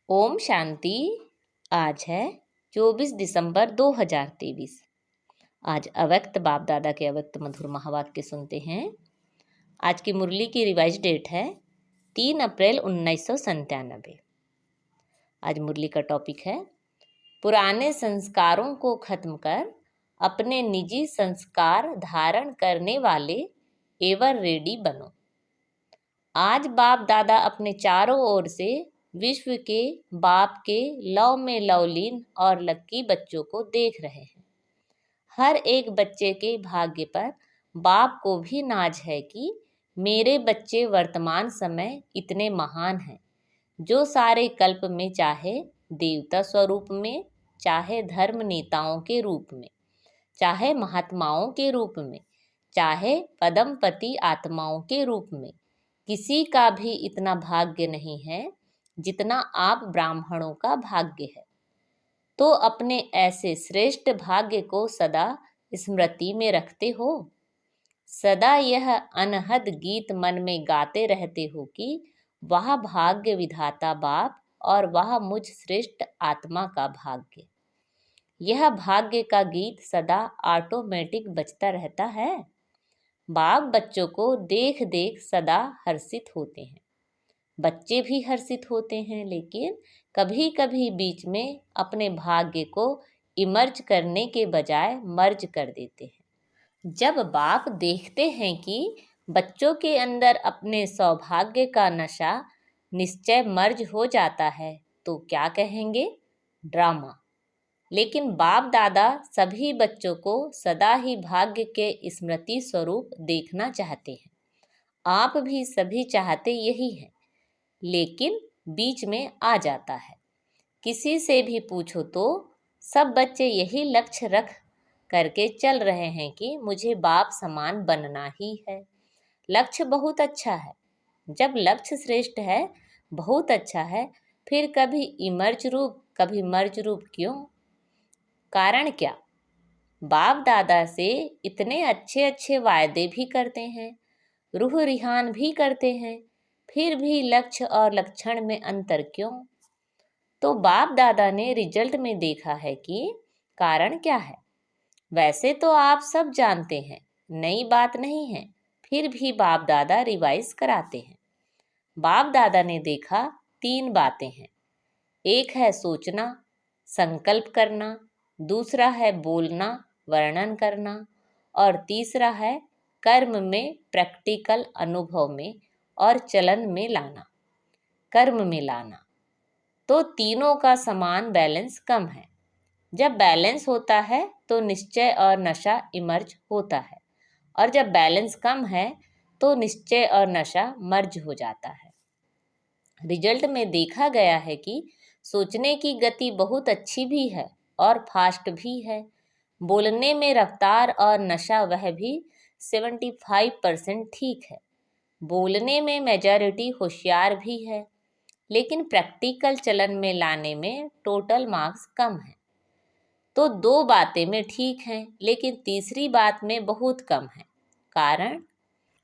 ओम शांति। आज है 24 दिसंबर 2023। आज अव्यक्त बाप दादा के अव्यक्त मधुर महावाक्य सुनते हैं। आज की मुरली की रिवाइज डेट है 3 अप्रैल 1997। आज मुरली का टॉपिक है पुराने संस्कारों को खत्म कर अपने निजी संस्कार धारण करने वाले एवर रेडी बनो। आज बाप दादा अपने चारों ओर से विश्व के बाप के लव में लवलीन और लक्की बच्चों को देख रहे हैं। हर एक बच्चे के भाग्य पर बाप को भी नाज है कि मेरे बच्चे वर्तमान समय इतने महान हैं, जो सारे कल्प में चाहे देवता स्वरूप में, चाहे धर्म नेताओं के रूप में, चाहे महात्माओं के रूप में, चाहे पदमपति आत्माओं के रूप में, किसी का भी इतना भाग्य नहीं है जितना आप ब्राह्मणों का भाग्य है। तो अपने ऐसे श्रेष्ठ भाग्य को सदा स्मृति में रखते हो। सदा यह अनहद गीत मन में गाते रहते हो कि वह भाग्य विधाता बाप और वह मुझ श्रेष्ठ आत्मा का भाग्य। यह भाग्य का गीत सदा ऑटोमेटिक बजता रहता है। बाप बच्चों को देख देख सदा हर्षित होते हैं। बच्चे भी हर्षित होते हैं, लेकिन कभी कभी बीच में अपने भाग्य को इमर्ज करने के बजाय मर्ज कर देते हैं। जब बाप देखते हैं कि बच्चों के अंदर अपने सौभाग्य का नशा निश्चय मर्ज हो जाता है, तो क्या कहेंगे? ड्रामा। लेकिन बाप दादा सभी बच्चों को सदा ही भाग्य के स्मृति स्वरूप देखना चाहते हैं। आप भी सभी चाहते यही है, लेकिन बीच में आ जाता है। किसी से भी पूछो तो सब बच्चे यही लक्ष्य रख करके चल रहे हैं कि मुझे बाप समान बनना ही है। लक्ष्य बहुत अच्छा है। जब लक्ष्य श्रेष्ठ है, बहुत अच्छा है, फिर कभी इमर्ज रूप कभी मर्ज रूप क्यों? कारण क्या? बाप दादा से इतने अच्छे अच्छे वायदे भी करते हैं, रूह रिहान भी करते हैं, फिर भी लक्ष्य और लक्षण में अंतर क्यों? तो बाप दादा ने रिजल्ट में देखा है कि कारण क्या है। वैसे तो आप सब जानते हैं, नई बात नहीं है, फिर भी बाप दादा रिवाइज कराते हैं। बाप दादा ने देखा 3 बातें हैं। एक है सोचना, संकल्प करना, दूसरा है बोलना, वर्णन करना, और तीसरा है कर्म में, प्रैक्टिकल अनुभव में और चलन में लाना, कर्म में लाना। तो तीनों का समान बैलेंस कम है। जब बैलेंस होता है तो निश्चय और नशा इमर्ज होता है, और जब बैलेंस कम है तो निश्चय और नशा मर्ज हो जाता है। रिजल्ट में देखा गया है कि सोचने की गति बहुत अच्छी भी है और फास्ट भी है। बोलने में रफ्तार और नशा वह भी 75% ठीक है। बोलने में मेजॉरिटी होशियार भी है, लेकिन प्रैक्टिकल चलन में लाने में टोटल मार्क्स कम है। तो 2 बातें में ठीक हैं, लेकिन तीसरी बात में बहुत कम है। कारण?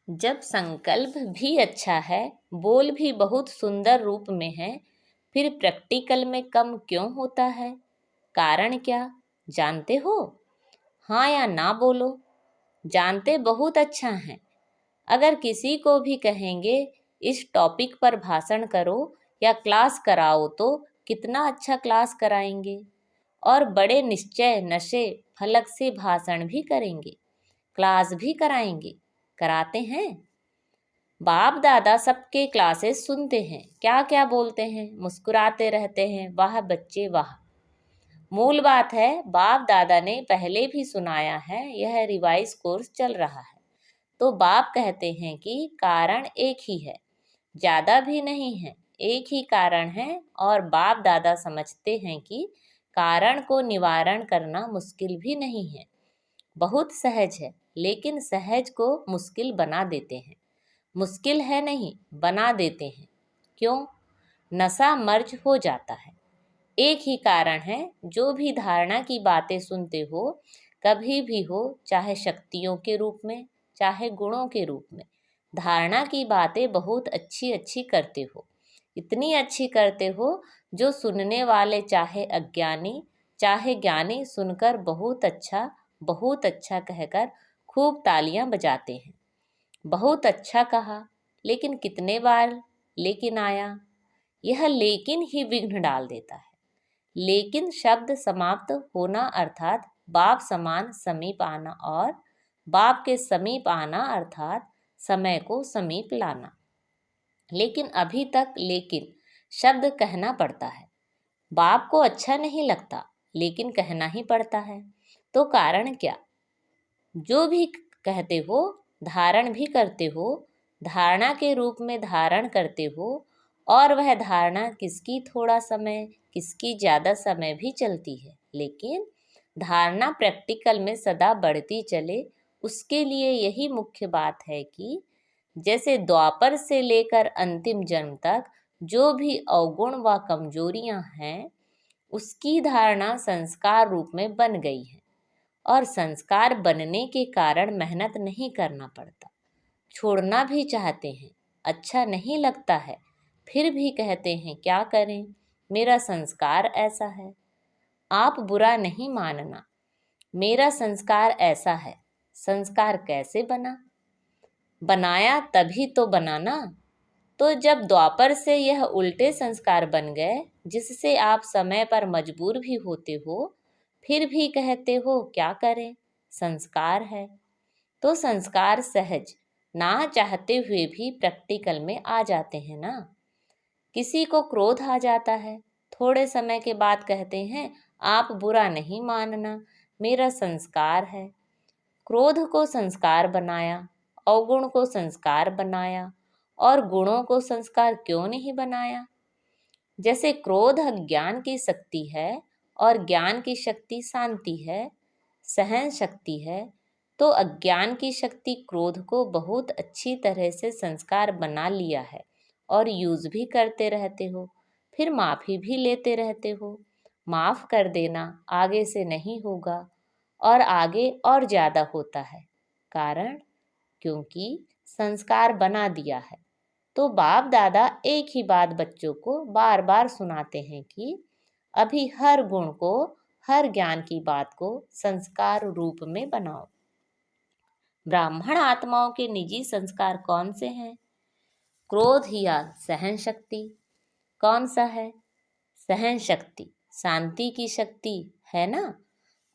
जब संकल्प भी अच्छा है, बोल भी बहुत सुंदर रूप में है, फिर प्रैक्टिकल में कम क्यों होता है? कारण क्या जानते हो? हाँ या ना बोलो। जानते बहुत अच्छा है। अगर किसी को भी कहेंगे इस टॉपिक पर भाषण करो या क्लास कराओ, तो कितना अच्छा क्लास कराएंगे और बड़े निश्चय नशे फलक से भाषण भी करेंगे, क्लास भी कराएंगे, कराते हैं। बाप दादा सबके क्लासेस सुनते हैं, क्या क्या बोलते हैं, मुस्कुराते रहते हैं, वाह बच्चे वाह। मूल बात है, बाप दादा ने पहले भी सुनाया है, यह रिवाइज कोर्स चल रहा है। तो बाप कहते हैं कि कारण एक ही है, ज़्यादा भी नहीं है, एक ही कारण है। और बाप दादा समझते हैं कि कारण को निवारण करना मुश्किल भी नहीं है, बहुत सहज है, लेकिन सहज को मुश्किल बना देते हैं। मुश्किल है नहीं, बना देते हैं। क्यों? नशा मर्ज हो जाता है। एक ही कारण है, जो भी धारणा की बातें सुनते हो, कभी भी हो, चाहे शक्तियों के रूप में चाहे गुणों के रूप में, धारणा की बातें बहुत अच्छी अच्छी करते हो। इतनी अच्छी करते हो जो सुनने वाले चाहे अज्ञानी चाहे ज्ञानी सुनकर बहुत अच्छा कहकर खूब तालियां बजाते हैं। बहुत अच्छा कहा, लेकिन कितने बार लेकिन आया? यह लेकिन ही विघ्न डाल देता है। लेकिन शब्द समाप्त होना अर्थात बाप समान समीप आना और बाप के समीप आना अर्थात समय को समीप लाना। लेकिन अभी तक लेकिन शब्द कहना पड़ता है। बाप को अच्छा नहीं लगता, लेकिन कहना ही पड़ता है। तो कारण क्या? जो भी कहते हो धारण भी करते हो, धारणा के रूप में धारण करते हो, और वह धारणा किसकी थोड़ा समय किसकी ज़्यादा समय भी चलती है, लेकिन धारणा प्रैक्टिकल में सदा बढ़ती चले। उसके लिए यही मुख्य बात है कि जैसे द्वापर से लेकर अंतिम जन्म तक जो भी अवगुण व कमजोरियां हैं, उसकी धारणा संस्कार रूप में बन गई है और संस्कार बनने के कारण मेहनत नहीं करना पड़ता। छोड़ना भी चाहते हैं, अच्छा नहीं लगता है, फिर भी कहते हैं क्या करें, मेरा संस्कार ऐसा है। आप बुरा नहीं मानना, मेरा संस्कार ऐसा है। संस्कार कैसे बना? बनाया तभी तो बनाना। तो जब द्वापर से यह उल्टे संस्कार बन गए, जिससे आप समय पर मजबूर भी होते हो, फिर भी कहते हो क्या करें, संस्कार है। तो संस्कार सहज ना चाहते हुए भी प्रैक्टिकल में आ जाते हैं ना। किसी को क्रोध आ जाता है, थोड़े समय के बाद कहते हैं आप बुरा नहीं मानना, मेरा संस्कार है। क्रोध को संस्कार बनाया, अवगुण को संस्कार बनाया, और गुणों को संस्कार क्यों नहीं बनाया? जैसे क्रोध अज्ञान की शक्ति है और ज्ञान की शक्ति शांति है, सहन शक्ति है, तो अज्ञान की शक्ति क्रोध को बहुत अच्छी तरह से संस्कार बना लिया है और यूज भी करते रहते हो, फिर माफ़ी भी लेते रहते हो। माफ़ कर देना, आगे से नहीं होगा और आगे और ज़्यादा होता है। कारण क्योंकि संस्कार बना दिया है। तो बाप दादा एक ही बात बच्चों को बार बार सुनाते हैं कि अभी हर गुण को, हर ज्ञान की बात को संस्कार रूप में बनाओ। ब्राह्मण आत्माओं के निजी संस्कार कौन से हैं? क्रोध या सहन शक्ति? कौन सा है? सहन शक्ति, शांति की शक्ति है ना।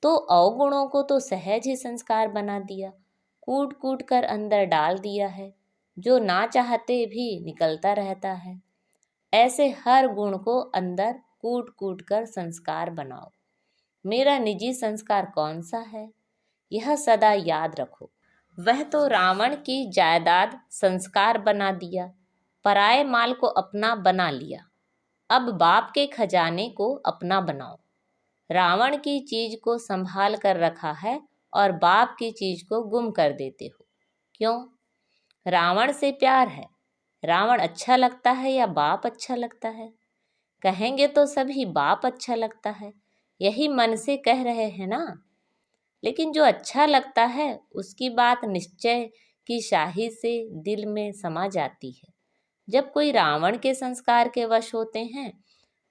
तो अवगुणों को तो सहज ही संस्कार बना दिया, कूट कूट कर अंदर डाल दिया है, जो ना चाहते भी निकलता रहता है। ऐसे हर गुण को अंदर कूट कूट कर संस्कार बनाओ। मेरा निजी संस्कार कौन सा है, यह सदा याद रखो। वह तो रावण की जायदाद संस्कार बना दिया, पराये माल को अपना बना लिया। अब बाप के खजाने को अपना बनाओ। रावण की चीज को संभाल कर रखा है और बाप की चीज को गुम कर देते हो। क्यों? रावण से प्यार है। रावण अच्छा लगता है या बाप अच्छा लगता है? कहेंगे तो सभी बाप अच्छा लगता है, यही मन से कह रहे हैं ना। लेकिन जो अच्छा लगता है उसकी बात निश्चय की शाही से दिल में समा जाती है। जब कोई रावण के संस्कार के वश होते हैं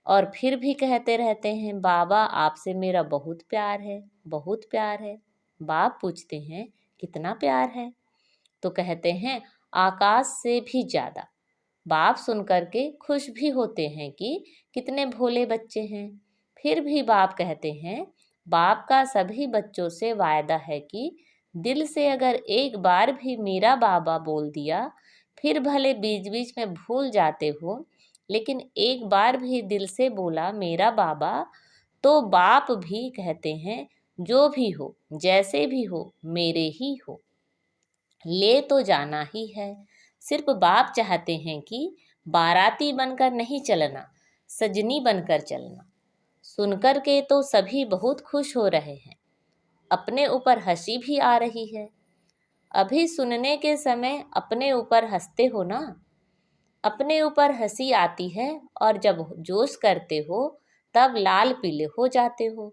और फिर भी कहते रहते हैं बाबा आपसे मेरा बहुत प्यार है, बहुत प्यार है। बाप पूछते हैं कितना प्यार है? तो कहते हैं आकाश से भी ज़्यादा। बाप सुन करके खुश भी होते हैं कि कितने भोले बच्चे हैं। फिर भी बाप कहते हैं बाप का सभी बच्चों से वायदा है कि दिल से अगर एक बार भी मेरा बाबा बोल दिया, फिर भले बीच बीच में भूल जाते हो, लेकिन एक बार भी दिल से बोला मेरा बाबा, तो बाप भी कहते हैं जो भी हो जैसे भी हो मेरे ही हो। ले तो जाना ही है। सिर्फ बाप चाहते हैं कि बाराती बनकर नहीं चलना, सजनी बनकर चलना। सुनकर के तो सभी बहुत खुश हो रहे हैं, अपने ऊपर हंसी भी आ रही है। अभी सुनने के समय अपने ऊपर हंसते हो ना। अपने ऊपर हंसी आती है और जब जोश करते हो तब लाल पीले हो जाते हो।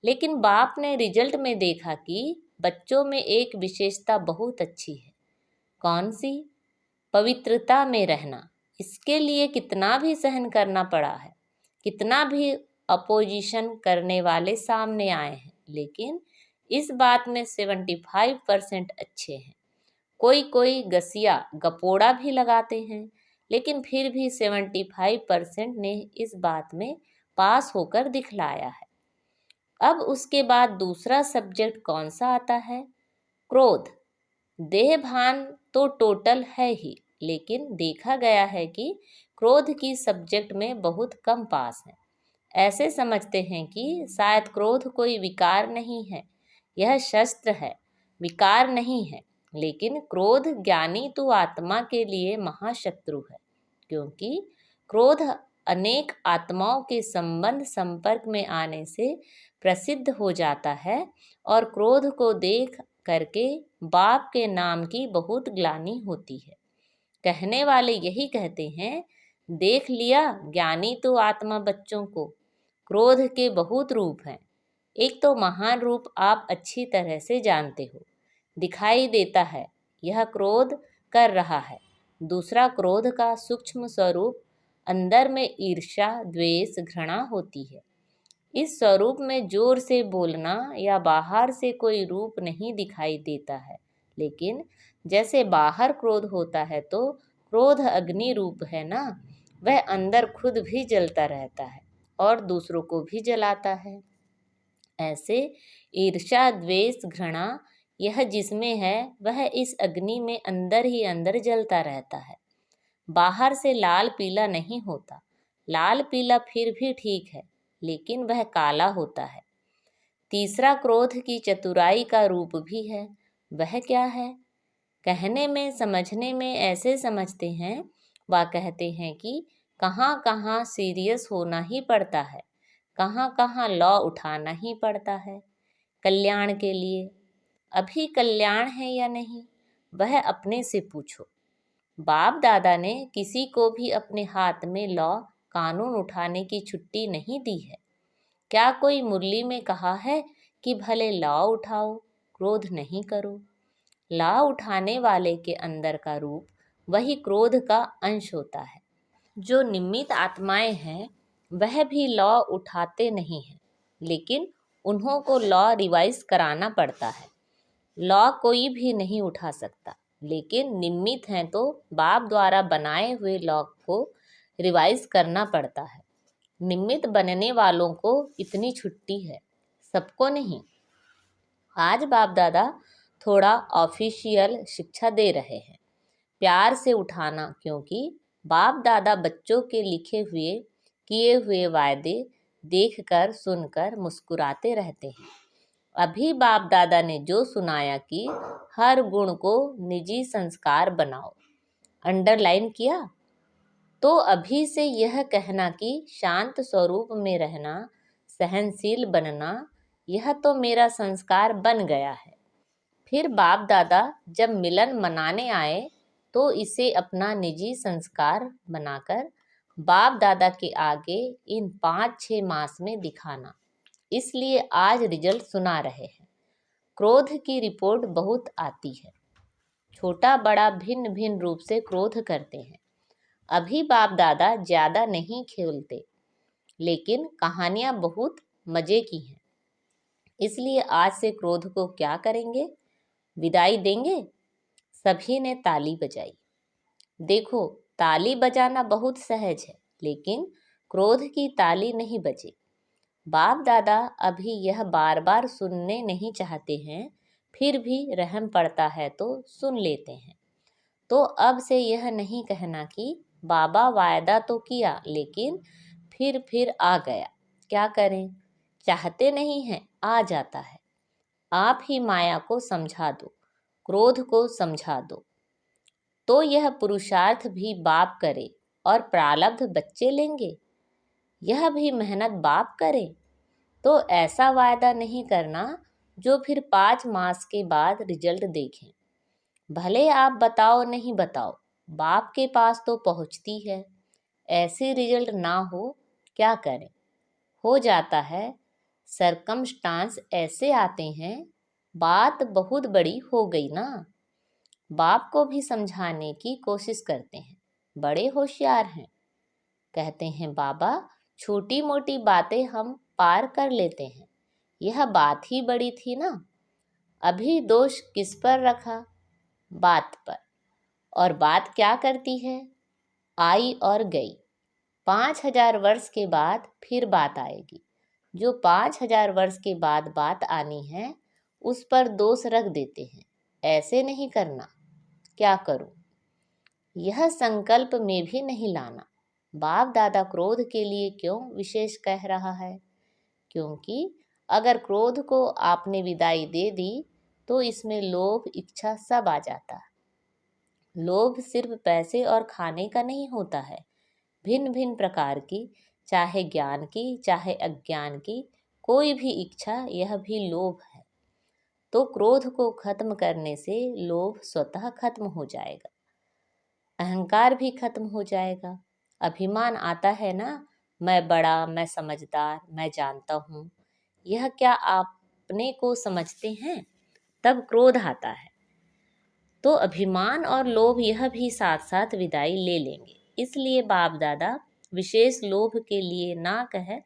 लेकिन बाप ने रिजल्ट में देखा कि बच्चों में एक विशेषता बहुत अच्छी है। कौन सी? पवित्रता में रहना, इसके लिए कितना भी सहन करना पड़ा है, कितना भी अपोजिशन करने वाले सामने आए हैं, लेकिन इस बात में 75% अच्छे हैं। कोई कोई गसिया गपोड़ा भी लगाते हैं, लेकिन फिर भी 75% ने इस बात में पास होकर दिखलाया है। अब उसके बाद दूसरा सब्जेक्ट कौन सा आता है? क्रोध। देह भान तो टोटल है ही, लेकिन देखा गया है कि क्रोध की सब्जेक्ट में बहुत कम पास है। ऐसे समझते हैं कि शायद क्रोध कोई विकार नहीं है, यह शस्त्र है, विकार नहीं है। लेकिन क्रोध ज्ञानी तो आत्मा के लिए महाशत्रु है, क्योंकि क्रोध अनेक आत्माओं के संबंध संपर्क में आने से प्रसिद्ध हो जाता है और क्रोध को देख करके बाप के नाम की बहुत ग्लानि होती है। कहने वाले यही कहते हैं, देख लिया ज्ञानी तो आत्मा बच्चों को, क्रोध के बहुत रूप हैं। एक तो महान रूप आप अच्छी तरह से जानते हो, दिखाई देता है, यह क्रोध कर रहा है। दूसरा क्रोध का सूक्ष्म स्वरूप अंदर में ईर्ष्या, द्वेष, घृणा होती है। इस स्वरूप में जोर से बोलना या बाहर से कोई रूप नहीं दिखाई देता है, लेकिन जैसे बाहर क्रोध होता है तो क्रोध अग्नि रूप है ना, वह अंदर खुद भी जलता रहता है और दूसरों को भी जलाता है। ऐसे ईर्ष्या, द्वेष, घृणा यह जिसमें है वह इस अग्नि में अंदर ही अंदर जलता रहता है। बाहर से लाल पीला नहीं होता, लाल पीला फिर भी ठीक है, लेकिन वह काला होता है। तीसरा क्रोध की चतुराई का रूप भी है। वह क्या है? कहने में समझने में ऐसे समझते हैं, वह कहते हैं कि कहाँ कहाँ सीरियस होना ही पड़ता है, कहाँ कहाँ लॉ उठाना ही पड़ता है कल्याण के लिए। अभी कल्याण है या नहीं, वह अपने से पूछो। बाप दादा ने किसी को भी अपने हाथ में लॉ कानून उठाने की छुट्टी नहीं दी है। क्या कोई मुरली में कहा है कि भले लॉ उठाओ, क्रोध नहीं करो? लॉ उठाने वाले के अंदर का रूप वही क्रोध का अंश होता है। जो निमित्त आत्माएं हैं वह भी लॉ उठाते नहीं हैं, लेकिन उन्हों को लॉ रिवाइज कराना पड़ता है। लॉ कोई भी नहीं उठा सकता, लेकिन निमित्त हैं तो बाप द्वारा बनाए हुए लॉ को रिवाइज करना पड़ता है। निमित्त बनने वालों को इतनी छुट्टी है, सबको नहीं। आज बाप दादा थोड़ा ऑफिशियल शिक्षा दे रहे हैं, प्यार से उठाना, क्योंकि बाप दादा बच्चों के लिखे हुए किए हुए वायदे देखकर सुनकर मुस्कुराते रहते हैं। अभी बाप दादा ने जो सुनाया कि हर गुण को निजी संस्कार बनाओ, अंडरलाइन किया, तो अभी से यह कहना कि शांत स्वरूप में रहना, सहनशील बनना, यह तो मेरा संस्कार बन गया है। फिर बाप दादा जब मिलन मनाने आए तो इसे अपना निजी संस्कार बनाकर बाप दादा के आगे इन 5-6 मास में दिखाना, इसलिए आज रिजल्ट सुना रहे हैं। क्रोध की रिपोर्ट बहुत आती है, छोटा बड़ा भिन्न भिन्न रूप से क्रोध करते हैं। अभी बाप दादा ज़्यादा नहीं खेलते, लेकिन कहानियाँ बहुत मज़े की हैं, इसलिए आज से क्रोध को क्या करेंगे, विदाई देंगे। सभी ने ताली बजाई। देखो, ताली बजाना बहुत सहज है, लेकिन क्रोध की ताली नहीं बजे। बाप दादा अभी यह बार बार सुनने नहीं चाहते हैं, फिर भी रहम पड़ता है तो सुन लेते हैं। तो अब से यह नहीं कहना कि बाबा वायदा तो किया लेकिन फिर आ गया, क्या करें, चाहते नहीं हैं, आ जाता है। आप ही माया को समझा दो, क्रोध को समझा दो, तो यह पुरुषार्थ भी बाप करे और प्रारब्ध बच्चे लेंगे। यह भी मेहनत बाप करे, तो ऐसा वायदा नहीं करना जो फिर 5 मास के बाद रिजल्ट देखें। भले आप बताओ नहीं बताओ, बाप के पास तो पहुंचती है। ऐसे रिजल्ट ना हो, क्या करें, हो जाता है। सरकमस्टांस ऐसे आते हैं, बात बहुत बड़ी हो गई ना। बाप को भी समझाने की कोशिश करते हैं, बड़े होशियार हैं। कहते हैं बाबा, छोटी मोटी बातें हम पार कर लेते हैं, यह बात ही बड़ी थी ना। अभी दोष किस पर रखा? बात पर। और बात क्या करती है? आई और गई। 5,000 वर्ष के बाद फिर बात आएगी। जो 5,000 वर्ष के बाद बात आनी है उस पर दोष रख देते हैं। ऐसे नहीं करना। क्या करूं? यह संकल्प में भी नहीं लाना। बाप दादा क्रोध के लिए क्यों विशेष कह रहा है? क्योंकि अगर क्रोध को आपने विदाई दे दी तो इसमें लोभ इच्छा सब आ जाता है। लोभ सिर्फ पैसे और खाने का नहीं होता है, भिन्न भिन्न प्रकार की, चाहे ज्ञान की चाहे अज्ञान की कोई भी इच्छा, यह भी लोभ है। तो क्रोध को खत्म करने से लोभ स्वतः खत्म हो जाएगा, अहंकार भी खत्म हो जाएगा। अभिमान आता है ना, मैं बड़ा, मैं समझदार, मैं जानता हूँ, यह क्या अपने को समझते हैं? तब क्रोध आता है। तो अभिमान और लोभ यह भी साथ साथ विदाई ले लेंगे। इसलिए बाप दादा विशेष लोभ के लिए ना कह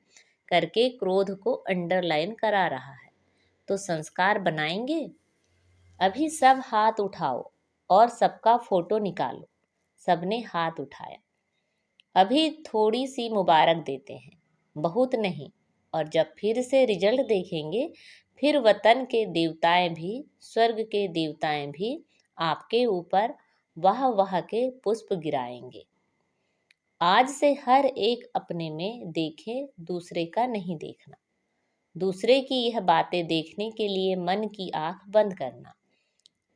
करके क्रोध को अंडरलाइन करा रहा है। तो संस्कार बनाएंगे। अभी सब हाथ उठाओ और सबका फोटो निकालो। सबने हाथ उठाया। अभी थोड़ी सी मुबारक देते हैं, बहुत नहीं। और जब फिर से रिजल्ट देखेंगे फिर वतन के देवताएं भी, स्वर्ग के देवताएं भी आपके ऊपर वाह वाह के पुष्प गिराएंगे। आज से हर एक अपने में देखे, दूसरे का नहीं देखना। दूसरे की यह बातें देखने के लिए मन की आंख बंद करना।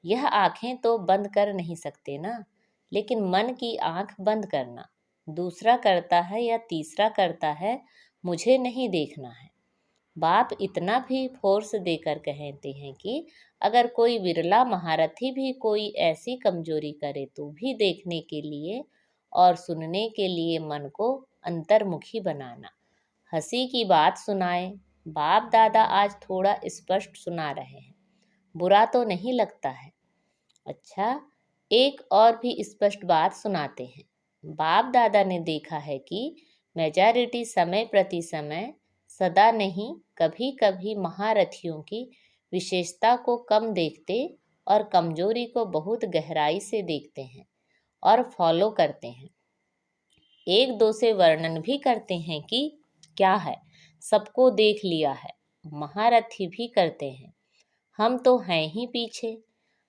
यह आंखें तो बंद कर नहीं सकते ना, लेकिन मन की आंख बंद करना। दूसरा करता है या तीसरा करता है, मुझे नहीं देखना है। बाप इतना भी फोर्स देकर कहते हैं कि अगर कोई विरला महारथी भी कोई ऐसी कमजोरी करे तो भी देखने के लिए और सुनने के लिए मन को अंतर्मुखी बनाना। हंसी की बात सुनाए। बाप दादा आज थोड़ा स्पष्ट सुना रहे हैं, बुरा तो नहीं लगता है। अच्छा, एक और भी स्पष्ट बात सुनाते हैं। बाप दादा ने देखा है कि मेजॉरिटी समय प्रति समय, सदा नहीं, कभी कभी महारथियों की विशेषता को कम देखते और कमजोरी को बहुत गहराई से देखते हैं और फॉलो करते हैं। एक दो से वर्णन भी करते हैं कि क्या है, सबको देख लिया है। महारथी भी करते हैं, हम तो हैं ही पीछे।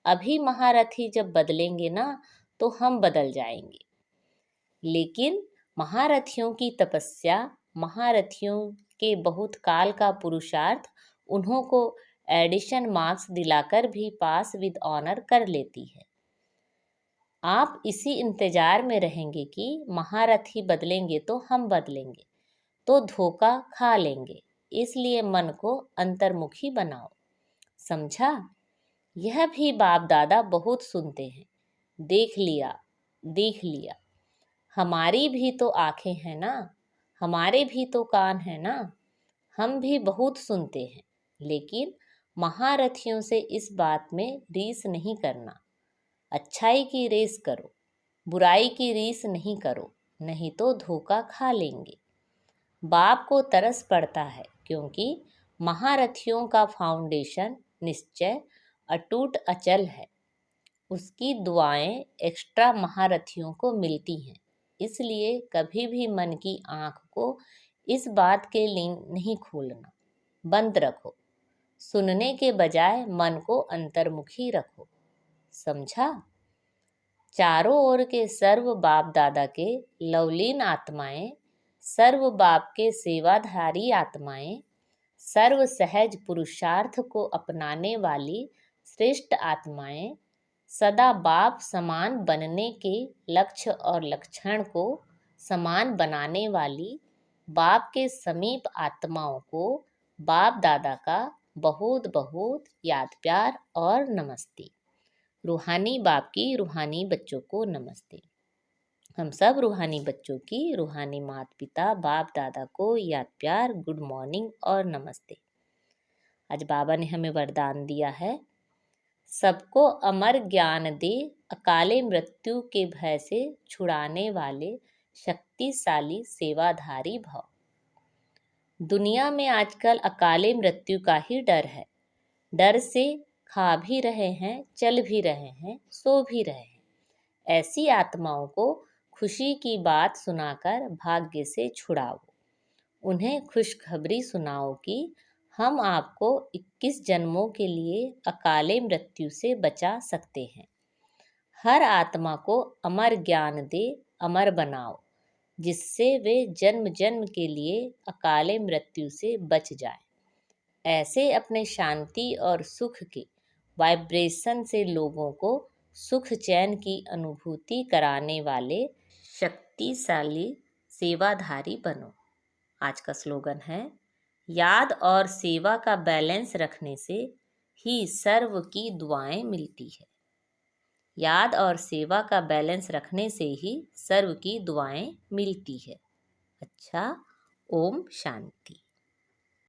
अभी महारथी जब बदलेंगे ना तो हम बदल जाएंगे। लेकिन महारथियों की तपस्या, महारथियों के बहुत काल का पुरुषार्थ उन्हों को एडिशन मार्क्स दिलाकर भी पास विद ऑनर कर लेती है। आप इसी इंतजार में रहेंगे कि महारथी बदलेंगे तो हम बदलेंगे, तो धोखा खा लेंगे। इसलिए मन को अंतर्मुखी बनाओ। समझा? यह भी बाप दादा बहुत सुनते हैं। देख लिया, देख लिया। हमारी भी तो आंखें हैं ना, हमारे भी तो कान हैं ना, हम भी बहुत सुनते हैं। लेकिन महारथियों से इस बात में रीस नहीं करना। अच्छाई की रेस करो, बुराई की रीस नहीं करो, नहीं तो धोखा खा लेंगे। बाप को तरस पड़ता है क्योंकि महारथियों का फाउंडेशन निश्चय अटूट अचल है। उसकी दुआएं एक्स्ट्रा महारथियों को मिलती हैं। इसलिए कभी भी मन की आंख को इस बात के लिए नहीं खोलना, बंद रखो। सुनने के बजाय मन को अंतर्मुखी रखो। समझा? चारों ओर के सर्व बाप दादा के लवलीन आत्माएं, सर्व बाप के सेवाधारी आत्माएं, सर्व सहज पुरुषार्थ को अपनाने वाली श्रेष्ठ आत्माएं, सदा बाप समान बनने के लक्ष्य और लक्षण को समान बनाने वाली बाप के समीप आत्माओं को बाप दादा का बहुत बहुत याद प्यार और नमस्ते। रूहानी बाप की रूहानी बच्चों को नमस्ते। हम सब रूहानी बच्चों की रूहानी माता पिता बाप दादा को याद प्यार, गुड मॉर्निंग और नमस्ते। आज बाबा ने हमें वरदान दिया है, सबको अमर ज्ञान दे अकाले मृत्यु के भय से छुड़ाने वाले शक्तिशाली सेवाधारी भव। दुनिया में आजकल अकाले मृत्यु का ही डर है। डर से खा भी रहे हैं, चल भी रहे हैं, सो भी रहे हैं। ऐसी आत्माओं को खुशी की बात सुनाकर भाग्य से छुड़ाओ। उन्हें खुशखबरी सुनाओ कि हम आपको 21 जन्मों के लिए अकाले मृत्यु से बचा सकते हैं। हर आत्मा को अमर ज्ञान दे, अमर बनाओ, जिससे वे जन्म जन्म के लिए अकाले मृत्यु से बच जाए। ऐसे अपने शांति और सुख के वाइब्रेशन से लोगों को सुख चैन की अनुभूति कराने वाले शक्तिशाली सेवाधारी बनो। आज का स्लोगन है, याद और सेवा का बैलेंस रखने से ही सर्व की दुआएं मिलती है। याद और सेवा का बैलेंस रखने से ही सर्व की दुआएं मिलती है। अच्छा, ओम शांति।